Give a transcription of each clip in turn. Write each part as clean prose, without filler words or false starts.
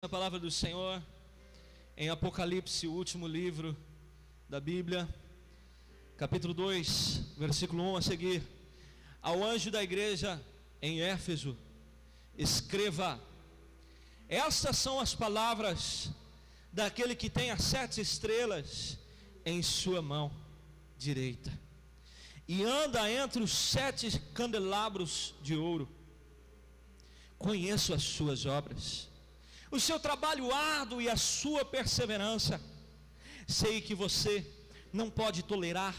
A palavra do Senhor em Apocalipse, o último livro da Bíblia, capítulo 2, versículo 1 a seguir. Ao anjo da igreja em Éfeso, escreva: estas são as palavras daquele que tem as 7 estrelas em sua mão direita e anda entre os 7 candelabros de ouro. Conheço as suas obras, o seu trabalho árduo e a sua perseverança. Sei que você não pode tolerar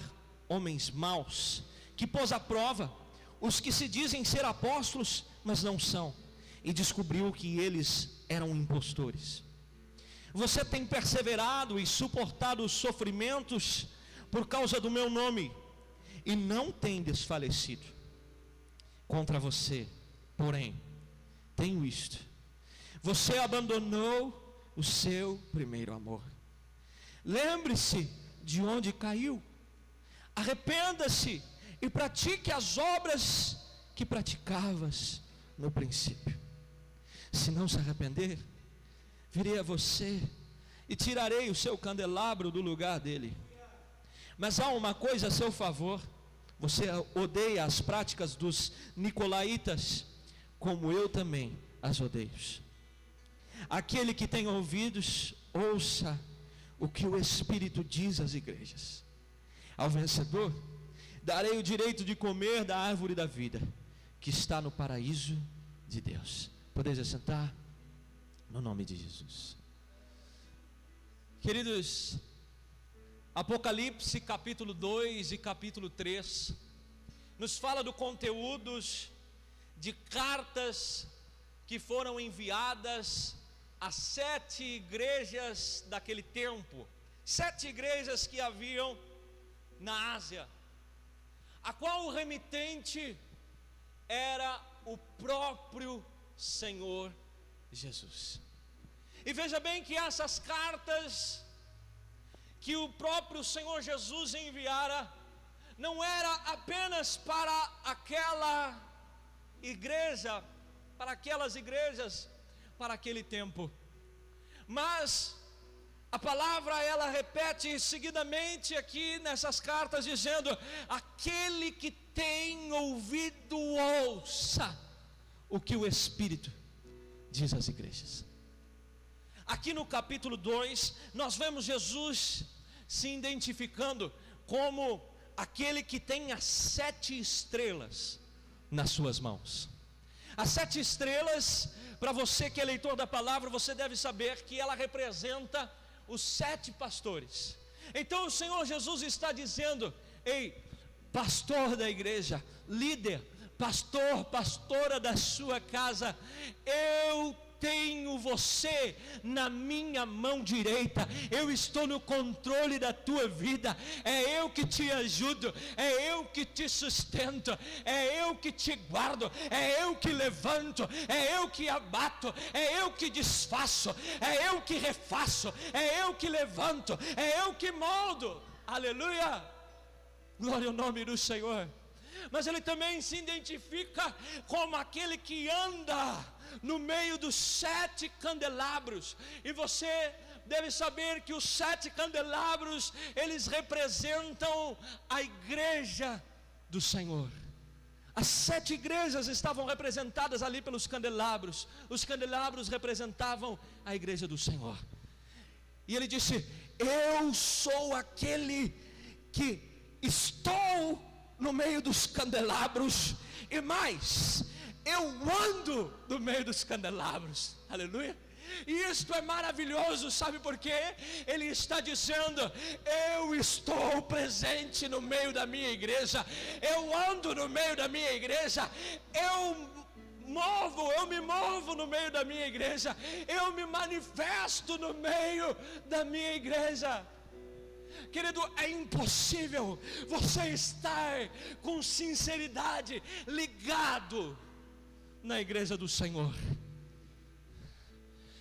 homens maus, que pôs à prova os que se dizem ser apóstolos, mas não são, e descobriu que eles eram impostores. Você tem perseverado e suportado os sofrimentos por causa do meu nome, e não tem desfalecido. Contra você, porém, tenho isto: você abandonou o seu primeiro amor. Lembre-se de onde caiu, arrependa-se e pratique as obras que praticavas no princípio. Se não se arrepender, virei a você e tirarei o seu candelabro do lugar dele. Mas há uma coisa a seu favor: você odeia as práticas dos nicolaítas, como eu também as odeio. Aquele que tem ouvidos, ouça o que o Espírito diz às igrejas. Ao vencedor darei o direito de comer da árvore da vida, que está no paraíso de Deus. Podeis assentar, no nome de Jesus. Queridos, Apocalipse capítulo 2 e capítulo 3 nos fala do conteúdos de cartas que foram enviadas às 7 igrejas daquele tempo, 7 igrejas que haviam na Ásia, a qual o remitente era o próprio Senhor Jesus. E veja bem que essas cartas que o próprio Senhor Jesus enviara não era apenas para aquela igreja, para aquelas igrejas, para aquele tempo, mas a palavra ela repete seguidamente aqui nessas cartas, dizendo: aquele que tem ouvido, ouça o que o Espírito diz às igrejas. Aqui no capítulo 2, nós vemos Jesus se identificando como aquele que tem as 7 estrelas nas suas mãos. As 7 estrelas, para você que é leitor da palavra, você deve saber que ela representa os 7 pastores. Então o Senhor Jesus está dizendo: ei, pastor da igreja, líder, pastor, pastora da sua casa, eu tenho você na minha mão direita, eu estou no controle da tua vida, é eu que te ajudo, é eu que te sustento, é eu que te guardo, é eu que levanto, é eu que abato, é eu que desfaço, é eu que refaço, é eu que levanto, é eu que moldo. Aleluia, glória ao nome do Senhor. Mas ele também se identifica como aquele que anda no meio dos 7 candelabros. E você deve saber que os 7 candelabros, eles representam a igreja do Senhor. As 7 igrejas estavam representadas ali pelos candelabros. Os candelabros representavam a igreja do Senhor. E ele disse: eu sou aquele que estou no meio dos candelabros, e mais, eu ando no meio dos candelabros. Aleluia. E isto é maravilhoso, sabe por quê? Ele está dizendo: eu estou presente no meio da minha igreja, eu ando no meio da minha igreja, eu me movo no meio da minha igreja, eu me manifesto no meio da minha igreja. Querido, é impossível você estar com sinceridade ligado na igreja do Senhor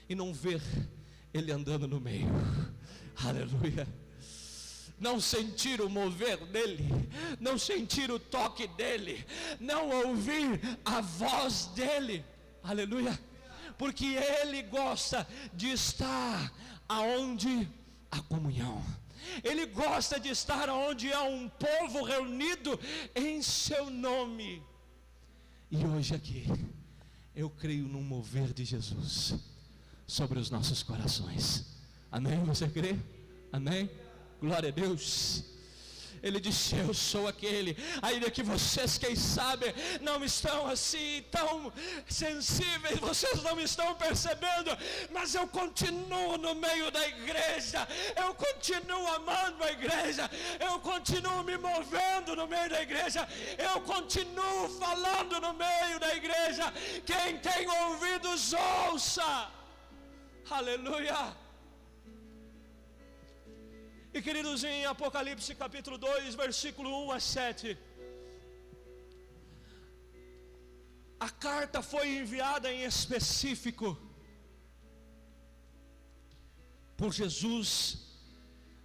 e não ver Ele andando no meio. Aleluia. Não sentir o mover dele, não sentir o toque dele, não ouvir a voz dele. Aleluia. porque Ele gosta de estar aonde há comunhão. Ele gosta de estar onde há um povo reunido em seu nome. E hoje aqui, eu creio num mover de Jesus sobre os nossos corações. Amém? Você crê? Amém? Glória a Deus. Ele disse: eu sou aquele. Ainda que vocês, quem sabe, não estão assim tão sensíveis, vocês não estão percebendo, mas eu continuo no meio da igreja, eu continuo amando a igreja, eu continuo me movendo no meio da igreja, eu continuo falando no meio da igreja. Quem tem ouvidos, ouça. Aleluia. E queridos, em Apocalipse capítulo 2, versículo 1 a 7, a carta foi enviada em específico por Jesus,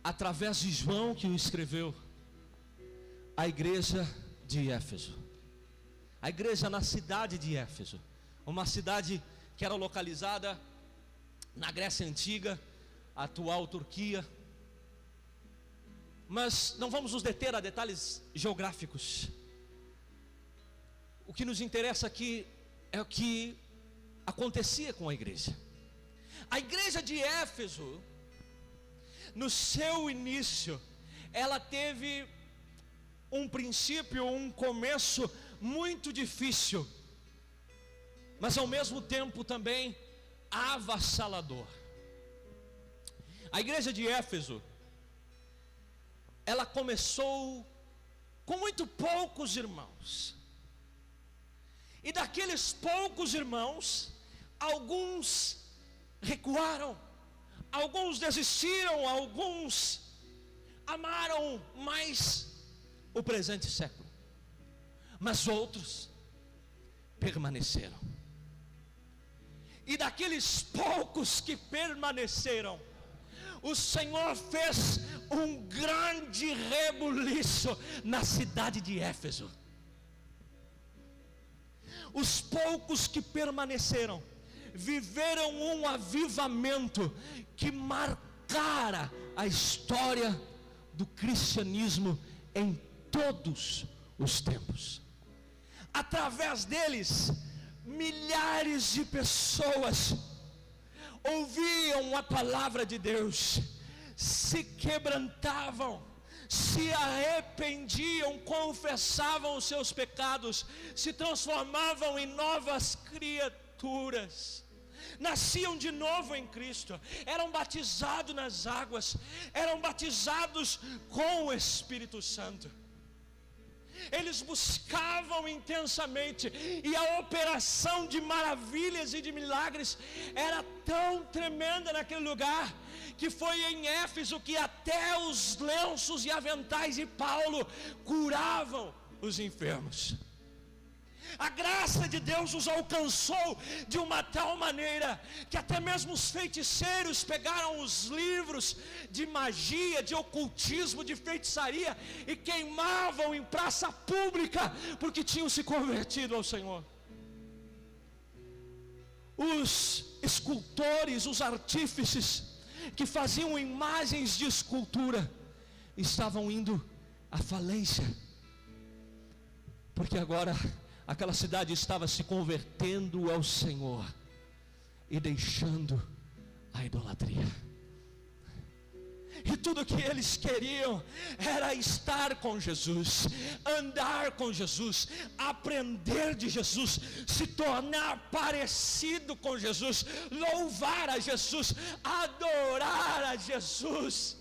através de João, que o escreveu, à igreja de Éfeso. A igreja na cidade de Éfeso, uma cidade que era localizada na Grécia Antiga, atual Turquia. Mas não vamos nos deter a detalhes geográficos. O que nos interessa aqui é o que acontecia com a igreja. A igreja de Éfeso, no seu início, ela teve um princípio, um começo muito difícil, mas ao mesmo tempo também avassalador. A igreja de Éfeso, ela começou com muito poucos irmãos. E daqueles poucos irmãos, alguns recuaram, alguns desistiram, alguns amaram mais o presente século, mas outros permaneceram. E daqueles poucos que permaneceram, o Senhor fez um grande rebuliço na cidade de Éfeso. Os poucos que permaneceram viveram um avivamento que marcara a história do cristianismo em todos os tempos. Através deles, milhares de pessoas ouviam a palavra de Deus, se quebrantavam, se arrependiam, confessavam os seus pecados, se transformavam em novas criaturas, nasciam de novo em Cristo, eram batizados nas águas, eram batizados com o Espírito Santo. Eles buscavam intensamente, e a operação de maravilhas e de milagres era tão tremenda naquele lugar, que foi em Éfeso que até os lenços e aventais de Paulo curavam os enfermos. A graça de Deus os alcançou de uma tal maneira que até mesmo os feiticeiros pegaram os livros de magia, de ocultismo, de feitiçaria e queimavam em praça pública, porque tinham se convertido ao Senhor. Os escultores, os artífices que faziam imagens de escultura estavam indo à falência, porque agora aquela cidade estava se convertendo ao Senhor e deixando a idolatria. E tudo que eles queriam era estar com Jesus, andar com Jesus, aprender de Jesus, se tornar parecido com Jesus, louvar a Jesus, adorar a Jesus,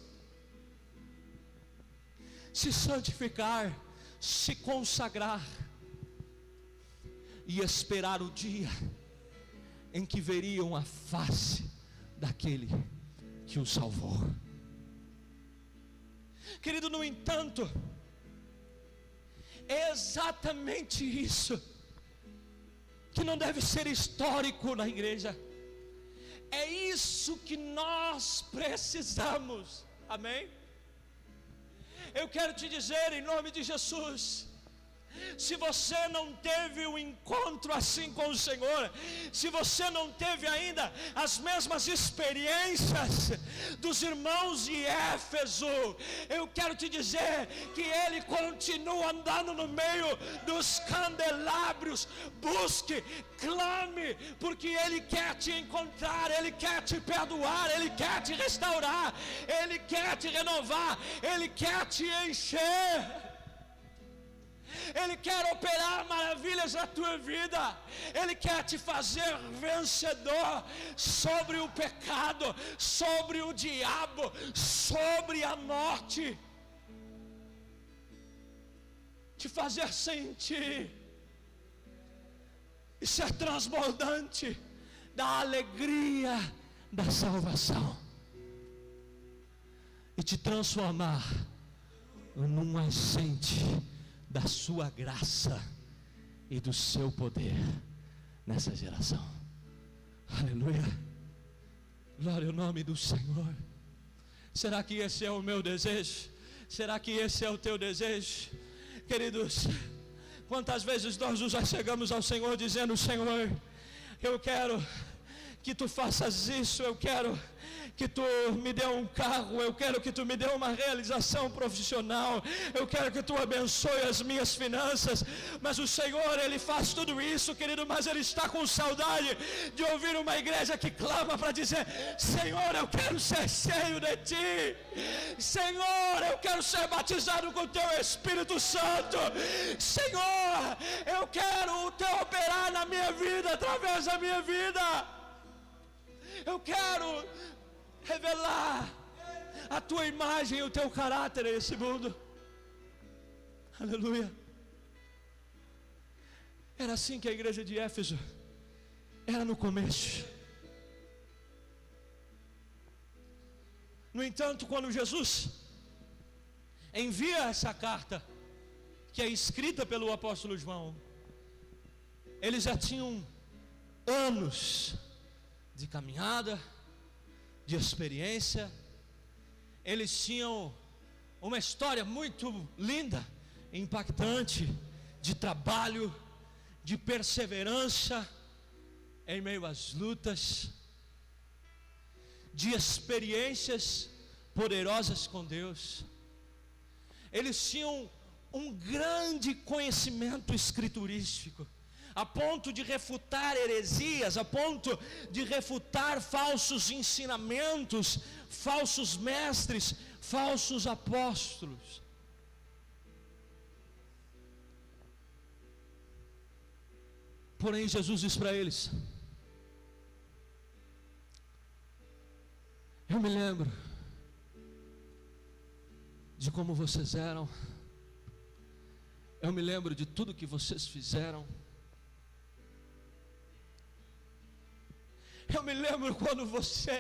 se santificar, se consagrar e esperar o dia em que veriam a face daquele que o salvou. Querido, no entanto, é exatamente isso que não deve ser histórico na igreja. É isso que nós precisamos. Amém? Eu quero te dizer em nome de Jesus, Se você não teve um encontro assim com o Senhor, se você não teve ainda as mesmas experiências dos irmãos de Éfeso, eu quero te dizer que ele continua andando no meio dos candelabros. Busque, clame, porque ele quer te encontrar, ele quer te perdoar, ele quer te restaurar, ele quer te renovar, ele quer te encher. Ele quer operar maravilhas na tua vida. Ele quer te fazer vencedor sobre o pecado, sobre o diabo, sobre a morte. Te fazer sentir e ser transbordante da alegria da salvação. E te transformar num agente da sua graça e do seu poder nessa geração. Aleluia. Glória ao nome do Senhor. Será que esse é o meu desejo? Será que esse é o teu desejo? Queridos, quantas vezes nós já chegamos ao Senhor dizendo: Senhor, eu quero que tu faças isso, eu quero que tu me dê um carro, eu quero que tu me dê uma realização profissional, eu quero que tu abençoe as minhas finanças. Mas o Senhor, ele faz tudo isso, querido, mas ele está com saudade de ouvir uma igreja que clama para dizer: Senhor, eu quero ser cheio de ti, Senhor, eu quero ser batizado com o teu Espírito Santo, Senhor, eu quero o teu operar na minha vida, através da minha vida. Eu quero revelar a tua imagem e o teu caráter a esse mundo. Aleluia. Era assim que a igreja de Éfeso era no começo. No entanto, quando Jesus envia essa carta, que é escrita pelo apóstolo João, eles já tinham anos de caminhada, de experiência. Eles tinham uma história muito linda, impactante, de trabalho, de perseverança em meio às lutas, de experiências poderosas com Deus. Eles tinham um grande conhecimento escriturístico, a ponto de refutar heresias, a ponto de refutar falsos ensinamentos, falsos mestres, falsos apóstolos. Porém, Jesus diz para eles: eu me lembro de como vocês eram, eu me lembro de tudo que vocês fizeram. Eu me lembro quando você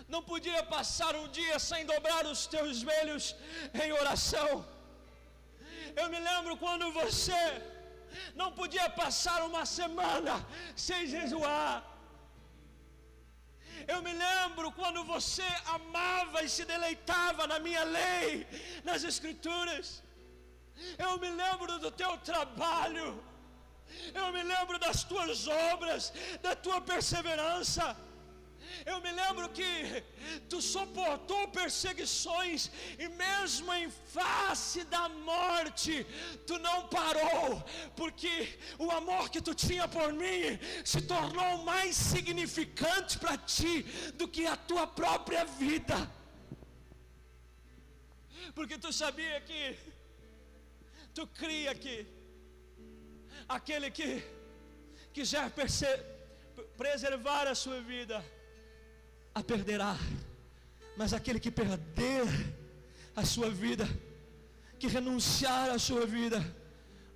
não podia passar um dia sem dobrar os teus joelhos em oração. Eu me lembro quando você não podia passar uma semana sem jejuar. Eu me lembro quando você amava e se deleitava na minha lei, nas Escrituras. Eu me lembro do teu trabalho. Eu me lembro das tuas obras, da tua perseverança. Eu me lembro que tu suportou perseguições e mesmo em face da morte, tu não parou, porque o amor que tu tinha por mim se tornou mais significante para ti do que a tua própria vida. Porque tu sabia que tu cria que aquele que quiser preservar a sua vida, a perderá. Mas aquele que perder a sua vida, que renunciar à sua vida,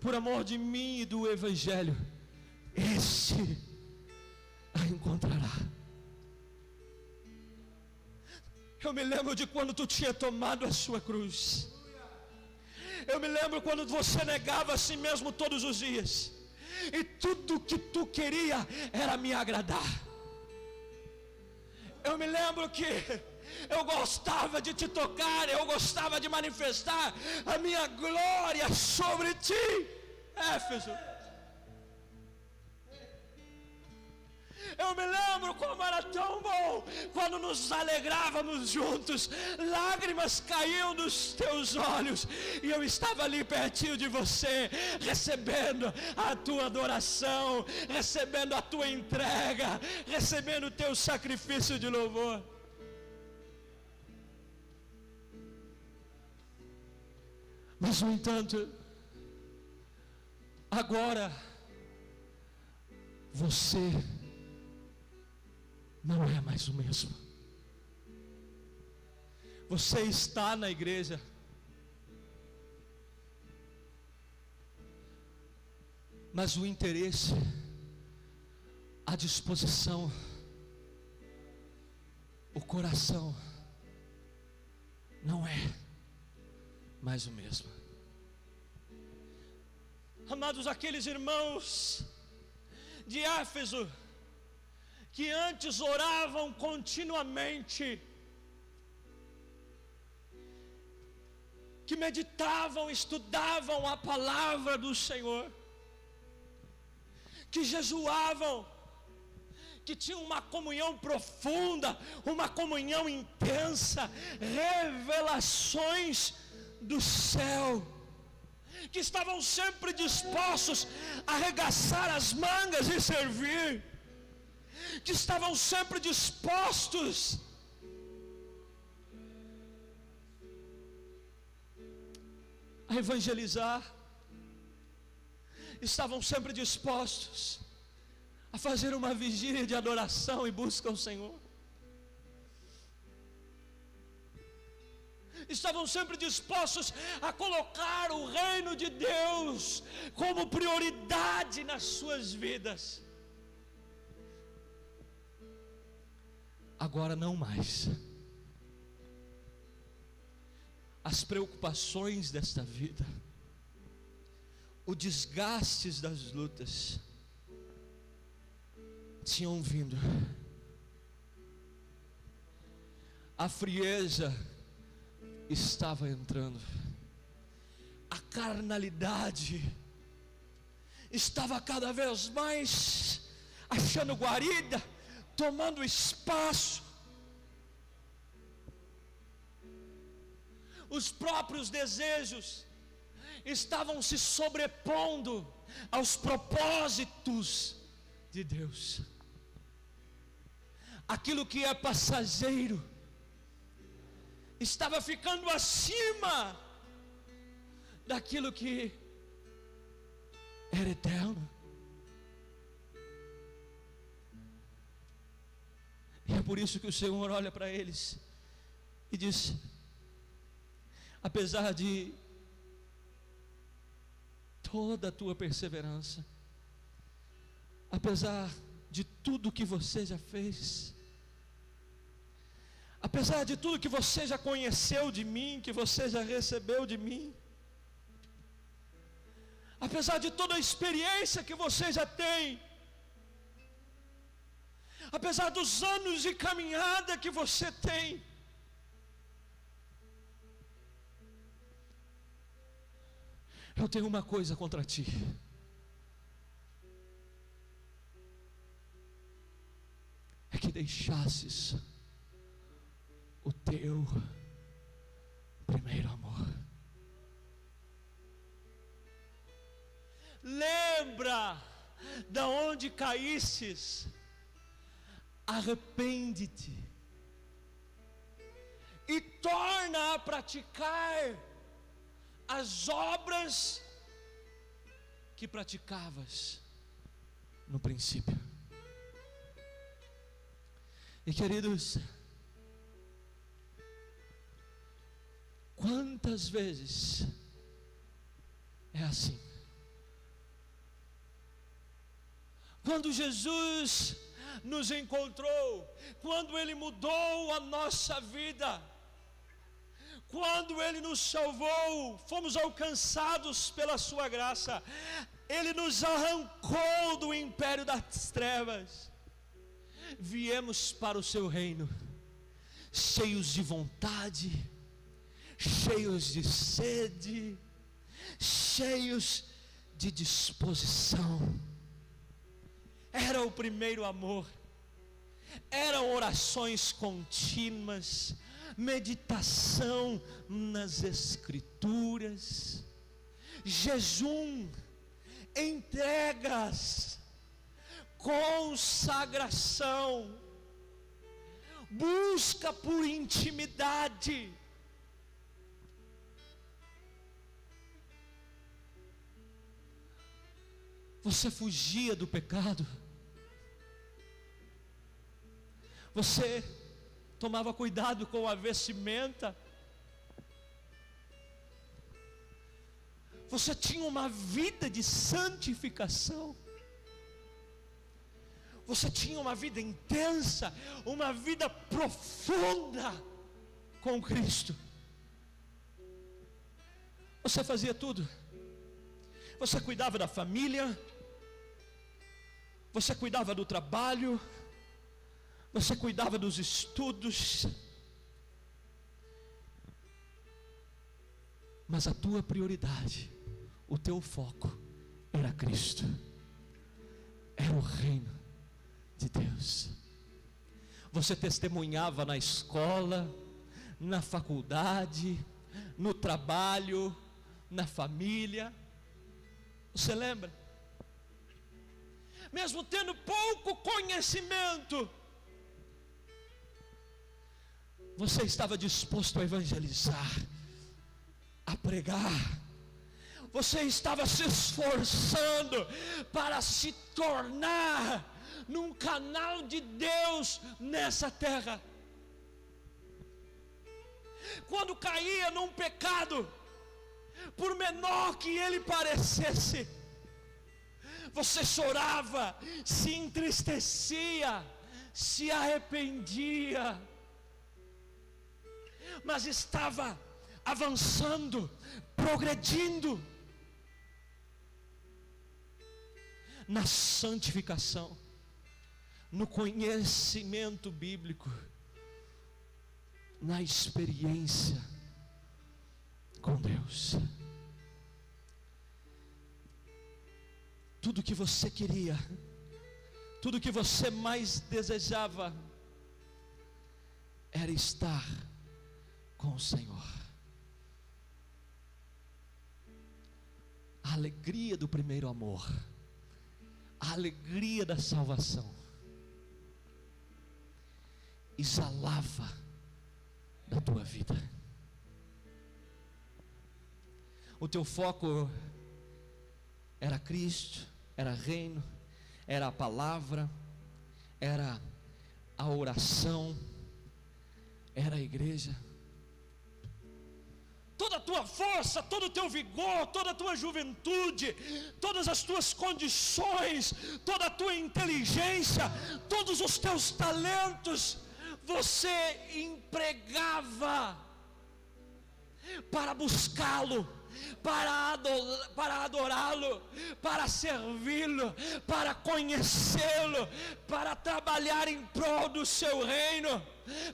por amor de mim e do Evangelho, esse a encontrará. Eu me lembro de quando tu tinha tomado a sua cruz. Eu me lembro quando você negava a si mesmo todos os dias, e tudo que tu queria era me agradar. Eu me lembro que eu gostava de te tocar, eu gostava de manifestar a minha glória sobre ti, Éfeso. Eu me lembro como era tão bom quando nos alegrávamos juntos, lágrimas caíam dos teus olhos e eu estava ali pertinho de você, recebendo a tua adoração, recebendo a tua entrega, recebendo o teu sacrifício de louvor. Mas, no entanto, agora você não é mais o mesmo. Você está na igreja, mas o interesse, a disposição, o coração não é mais o mesmo. Amados, aqueles irmãos de Éfeso que antes oravam continuamente, que meditavam, estudavam a palavra do Senhor, que jejuavam, que tinham uma comunhão profunda, uma comunhão intensa, revelações do céu, que estavam sempre dispostos a arregaçar as mangas e servir, que estavam sempre dispostos a evangelizar, estavam sempre dispostos a fazer uma vigília de adoração e busca ao Senhor, estavam sempre dispostos a colocar o reino de Deus como prioridade nas suas vidas. Agora não mais. As preocupações desta vida, os desgastes das lutas tinham vindo. A frieza estava entrando. A carnalidade estava cada vez mais achando guarida, tomando espaço. Os próprios desejos estavam se sobrepondo aos propósitos de Deus. Aquilo que é passageiro estava ficando acima daquilo que era eterno. E é por isso que o Senhor olha para eles e diz: apesar de toda a tua perseverança, apesar de tudo que você já fez, apesar de tudo que você já conheceu de mim, que você já recebeu de mim, apesar de toda a experiência que você já tem, apesar dos anos de caminhada que você tem, eu tenho uma coisa contra ti. É que deixasses o teu primeiro amor. Lembra da onde caístes, arrepende-te e torna a praticar as obras que praticavas no princípio. E queridos, quantas vezes é assim? Quando Jesus nos encontrou, quando Ele mudou a nossa vida, quando Ele nos salvou, fomos alcançados pela sua graça, Ele nos arrancou do império das trevas, viemos para o seu reino, cheios de vontade, cheios de sede, cheios de disposição. Era o primeiro amor. Eram orações contínuas, meditação nas Escrituras, jejum, entregas, consagração, busca por intimidade. Você fugia do pecado. Você tomava cuidado com a vestimenta. Você tinha uma vida de santificação. Você tinha uma vida intensa, uma vida profunda com Cristo. Você fazia tudo. Você cuidava da família. Você cuidava do trabalho. Você cuidava dos estudos. Mas a tua prioridade, o teu foco era Cristo. Era o reino de Deus. Você testemunhava na escola, na faculdade, no trabalho, na família. Você lembra? Mesmo tendo pouco conhecimento, você estava disposto a evangelizar, a pregar. Você estava se esforçando para se tornar num canal de Deus nessa terra. Quando caía num pecado, por menor que ele parecesse, você chorava, se entristecia, se arrependia, mas estava avançando, progredindo na santificação, no conhecimento bíblico, na experiência com Deus. Tudo que você queria, tudo que você mais desejava, era estar com o Senhor. A alegria do primeiro amor, a alegria da salvação, exalava da tua vida. O teu foco era Cristo, era reino, era a palavra, era a oração, era a igreja. Toda a tua força, todo o teu vigor, toda a tua juventude, todas as tuas condições, toda a tua inteligência, todos os teus talentos, você empregava para buscá-lo, para adorá-lo, para servi-lo, para conhecê-lo, para trabalhar em prol do seu reino,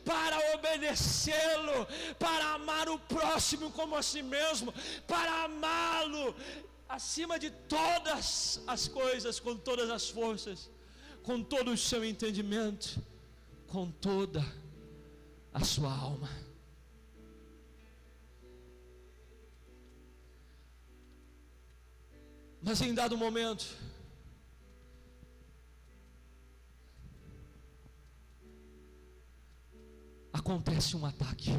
para obedecê-lo, para amar o próximo como a si mesmo, para amá-lo acima de todas as coisas, com todas as forças, com todo o seu entendimento, com toda a sua alma. Mas em dado momento, acontece um ataque,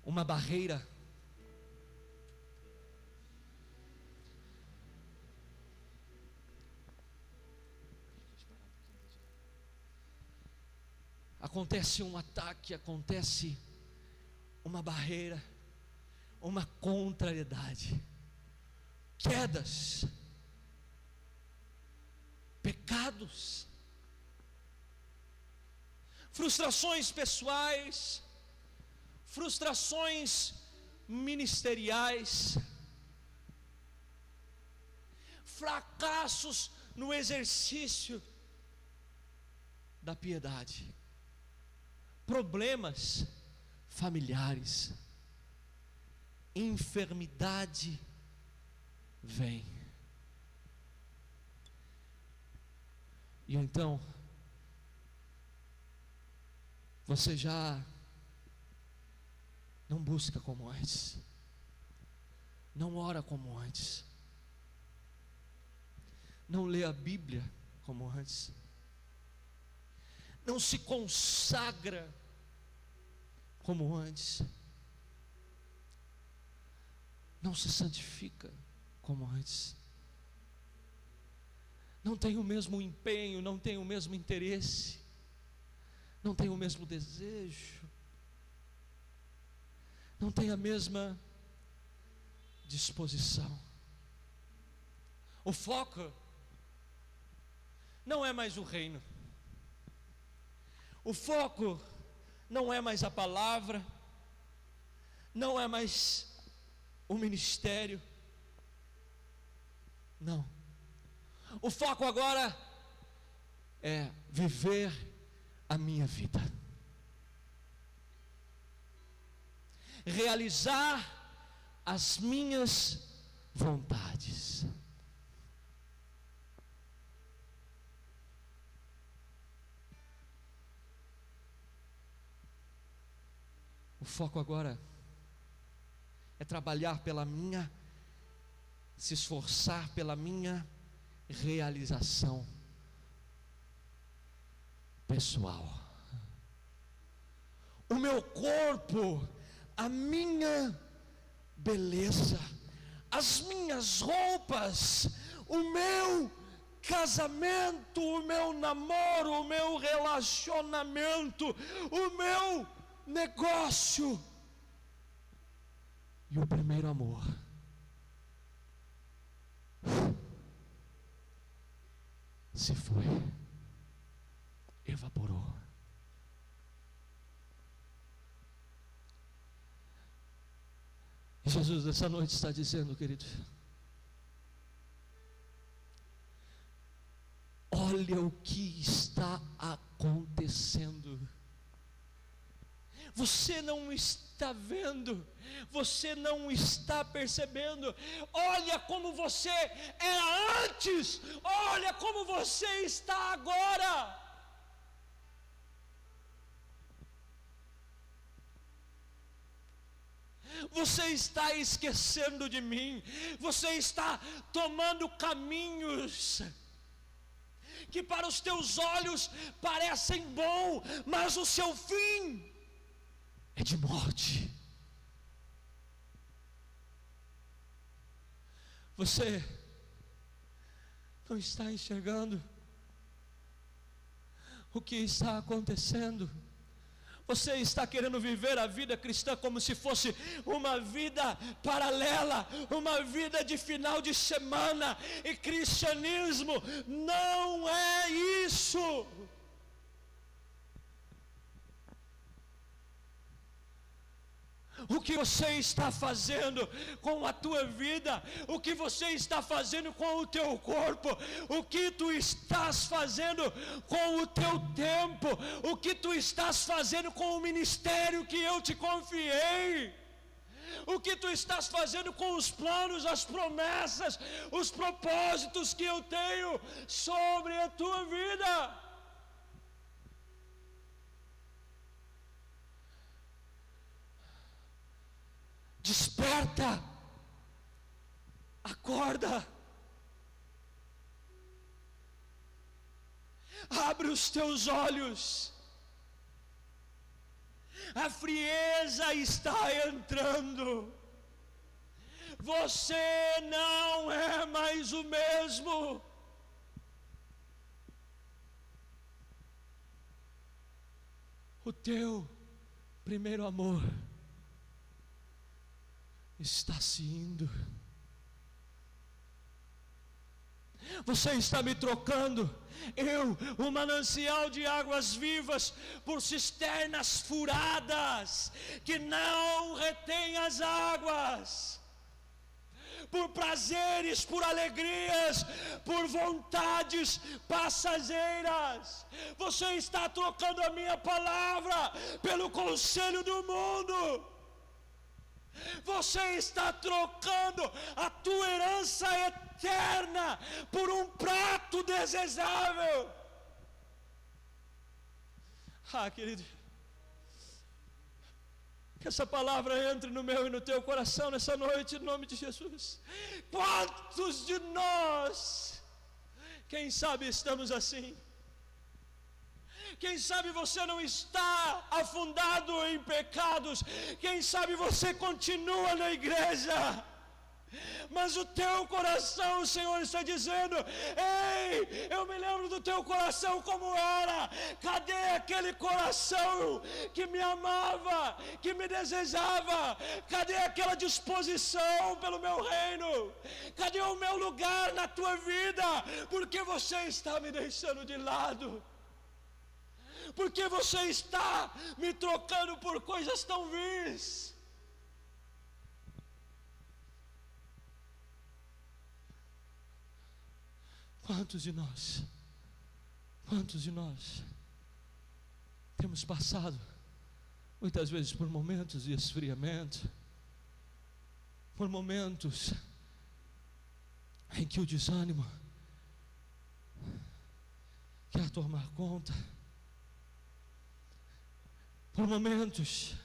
uma barreira, acontece um ataque, acontece uma barreira, uma contrariedade, quedas, pecados, frustrações pessoais, frustrações ministeriais, fracassos no exercício da piedade. Problemas familiares, enfermidade vem. E então, você já não busca como antes, não ora como antes, não lê a Bíblia como antes, não se consagra como antes, não se santifica como antes, não tem o mesmo empenho, não tem o mesmo interesse, não tem o mesmo desejo, não tem a mesma disposição. O foco não é mais o reino, o foco não é mais a palavra, não é mais o ministério, não. O foco agora é viver a minha vida, realizar as minhas vontades. O foco agora é trabalhar se esforçar pela minha realização pessoal. O meu corpo, a minha beleza, as minhas roupas, o meu casamento, o meu namoro, o meu relacionamento, o meu negócio. E o primeiro amor se foi, evaporou. E Jesus essa noite está dizendo, querido, olha o que está acontecendo. Você não está vendo, você não está percebendo. Olha como você era antes, olha como você está agora. Você está esquecendo de mim, você está tomando caminhos que para os teus olhos parecem bom, mas o seu fim é de morte. Você não está enxergando o que está acontecendo. Você está querendo viver a vida cristã como se fosse uma vida paralela, uma vida de final de semana. E cristianismo não é isso. O que você está fazendo com a tua vida, o que você está fazendo com o teu corpo, o que tu estás fazendo com o teu tempo, o que tu estás fazendo com o ministério que eu te confiei, o que tu estás fazendo com os planos, as promessas, os propósitos que eu tenho sobre a tua vida. Desperta, acorda, abre os teus olhos, a frieza está entrando, você não é mais o mesmo. O teu primeiro amor está se indo. Você está me trocando, o manancial de águas vivas, por cisternas furadas que não retêm as águas, por prazeres, por alegrias, por vontades passageiras. Você está trocando a minha palavra pelo conselho do mundo. Você está trocando a tua herança eterna por um prato desejável. Querido, que essa palavra entre no meu e no teu coração nessa noite, em nome de Jesus. Quantos de nós, quem sabe estamos assim? Quem sabe você não está afundado em pecados, quem sabe você continua na igreja, mas o teu coração, o Senhor está dizendo: ei, eu me lembro do teu coração como era. Cadê aquele coração que me amava, que me desejava? Cadê aquela disposição pelo meu reino? Cadê o meu lugar na tua vida? Porque você está me deixando de lado? Porque você está me trocando por coisas tão vis? Quantos de nós temos passado muitas vezes por momentos de esfriamento, por momentos em que o desânimo quer tomar conta, por momentos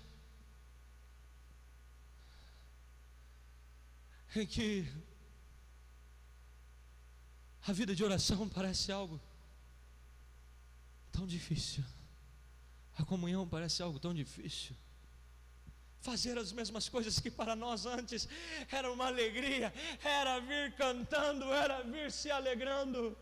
em que a vida de oração parece algo tão difícil, a comunhão parece algo tão difícil, fazer as mesmas coisas que para nós antes era uma alegria, era vir cantando, era vir se alegrando,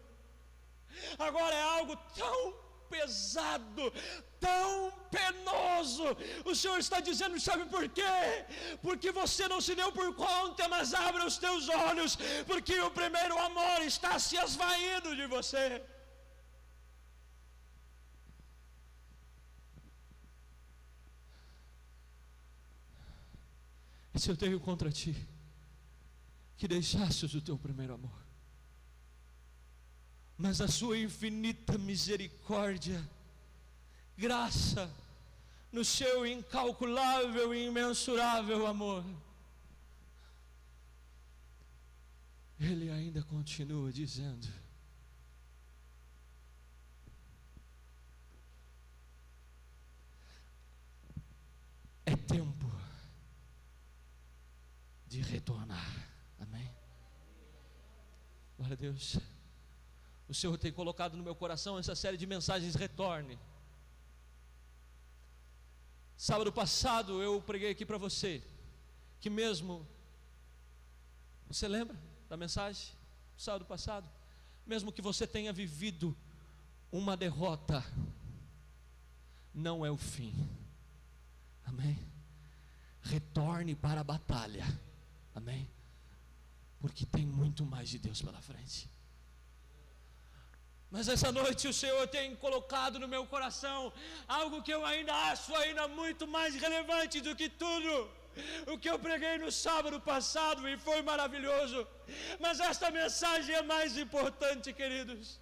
agora é algo tão pesado, tão penoso. O Senhor está dizendo, sabe por quê? Porque você não se deu por conta, mas abra os teus olhos, porque o primeiro amor está se esvaindo de você. E se eu tenho contra ti que deixastes o teu primeiro amor, mas a sua infinita misericórdia, graça, no seu incalculável e imensurável amor, Ele ainda continua dizendo: é tempo de retornar. Amém? Glória a Deus. O Senhor tem colocado no meu coração essa série de mensagens Retorne. Sábado passado eu preguei aqui para você que mesmo, você lembra da mensagem? Sábado passado, mesmo que você tenha vivido uma derrota, não é o fim. Amém? Retorne para a batalha. Amém? Porque tem muito mais de Deus pela frente. Mas essa noite o Senhor tem colocado no meu coração algo que eu ainda acho ainda muito mais relevante do que tudo o que eu preguei no sábado passado, e foi maravilhoso. Mas esta mensagem é mais importante, queridos,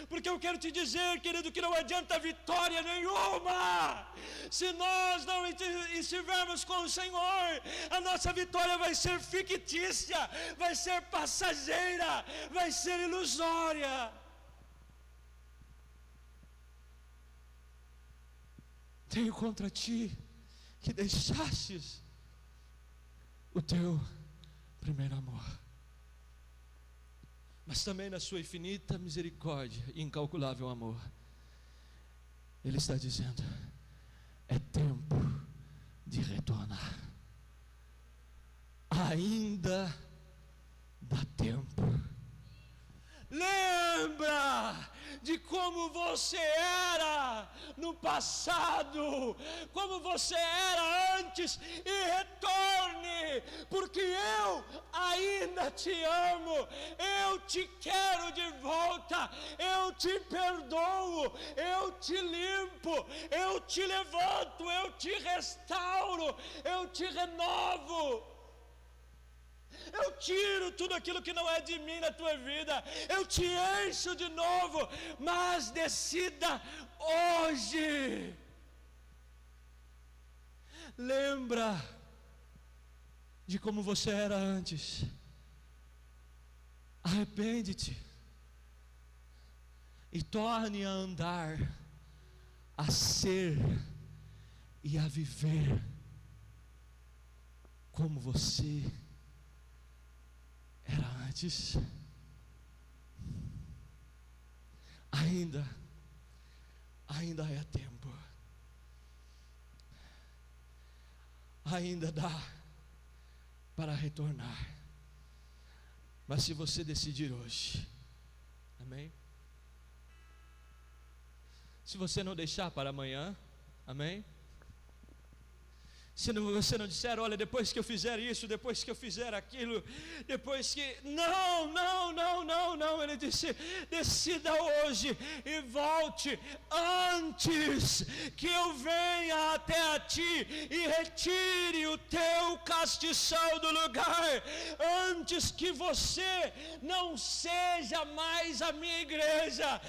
porque eu quero te dizer, querido, que não adianta vitória nenhuma se nós não estivermos com o Senhor. A nossa vitória vai ser fictícia, vai ser passageira, vai ser ilusória. Tenho contra ti que deixastes o teu primeiro amor, mas também na sua infinita misericórdia e incalculável amor, Ele está dizendo: é tempo de retornar. Ainda dá tempo. Lembra de como você era no passado, como você era antes, e retorne, porque eu ainda te amo, eu te quero de volta, eu te perdoo, eu te limpo, eu te levanto, eu te restauro, eu te renovo. eu tiro tudo aquilo que não é de mim na tua vida, eu te encho de novo, mas decida hoje. Lembra de como você era antes. Arrepende-te e torne a andar, a ser e a viver como você era antes. Ainda é tempo. Ainda dá para retornar. Mas se você decidir hoje, amém? Se você não deixar para amanhã, amém? Se você não disser, olha, depois que eu fizer isso, depois que eu fizer aquilo, depois que... Não, ele disse, decida hoje e volte antes que eu venha até a ti e retire o teu castiçal do lugar, antes que você não seja mais a minha igreja,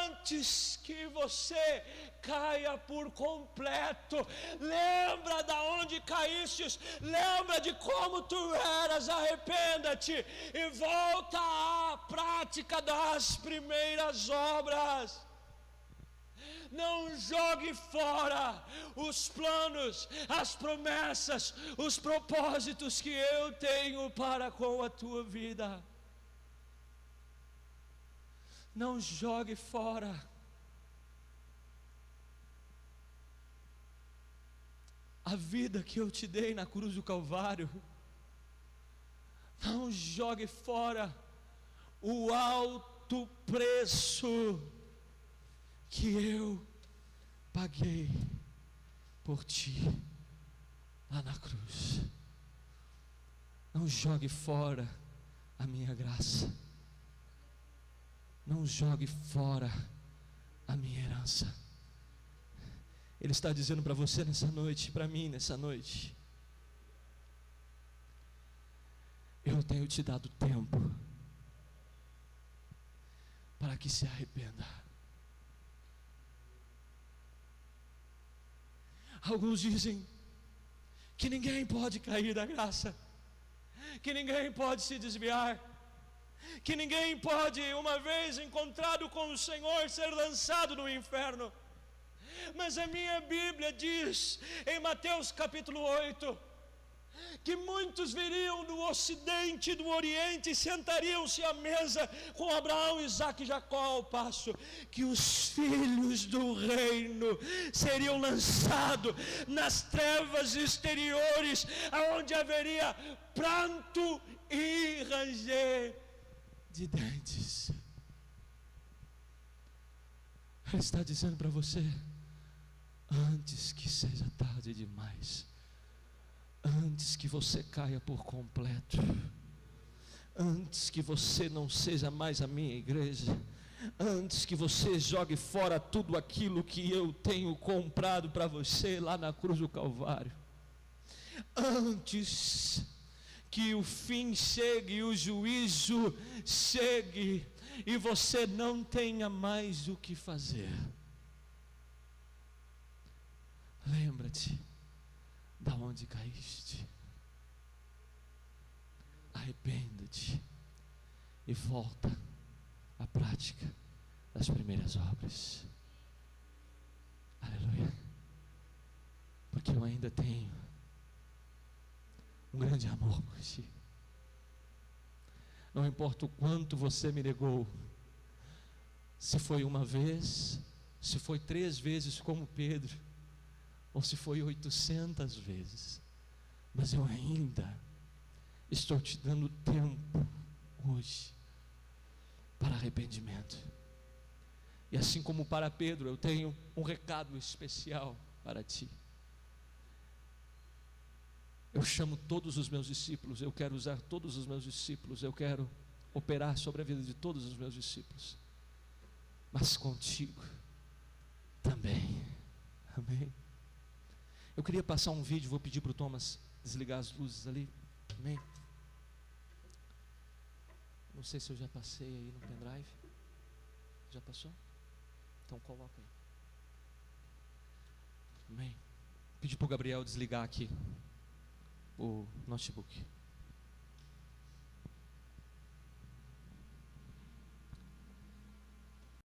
antes que você caia por completo. Lembra da onde caíste, lembra de como tu eras, arrependa-te e volta à prática das primeiras obras. Não jogue fora os planos, as promessas, os propósitos que eu tenho para com a tua vida. Não jogue fora. A vida que eu te dei na cruz do Calvário. Não jogue fora o alto preço que eu paguei por ti lá na cruz. Não jogue fora a minha graça. Não jogue fora a minha herança. Ele está dizendo para você nessa noite, para mim nessa noite: eu tenho te dado tempo para que se arrependa. Alguns dizem que ninguém pode cair da graça, que ninguém pode se desviar, que ninguém pode, uma vez encontrado com o Senhor, ser lançado no inferno. Mas a minha Bíblia diz em Mateus capítulo 8 que muitos viriam do ocidente e do oriente e sentariam-se à mesa com Abraão, Isaque e Jacó ao passo, que os filhos do reino seriam lançados nas trevas exteriores, aonde haveria pranto e ranger de dentes. Ele está dizendo para você: antes que seja tarde demais, antes que você caia por completo, antes que você não seja mais a minha igreja, antes que você jogue fora tudo aquilo que eu tenho comprado para você lá na cruz do Calvário, antes que o fim chegue, o juízo chegue e você não tenha mais o que fazer, lembra-te da onde caíste, arrependa-te e volta à prática das primeiras obras. Aleluia. Porque eu ainda tenho um grande amor por ti. Não importa o quanto você me negou, se foi uma vez, se foi 3 vezes como Pedro, ou se foi 800 vezes, mas eu ainda estou te dando tempo hoje para arrependimento. E assim como para Pedro, eu tenho um recado especial para ti. Eu chamo todos os meus discípulos, eu quero usar todos os meus discípulos, eu quero operar sobre a vida de todos os meus discípulos, mas contigo também. Amém? Eu queria passar um vídeo, vou pedir para o Thomas desligar as luzes ali. Amém? Não sei se eu já passei aí no pendrive. Já passou? Então coloca aí. Amém. Pedi para o Gabriel desligar aqui o notebook.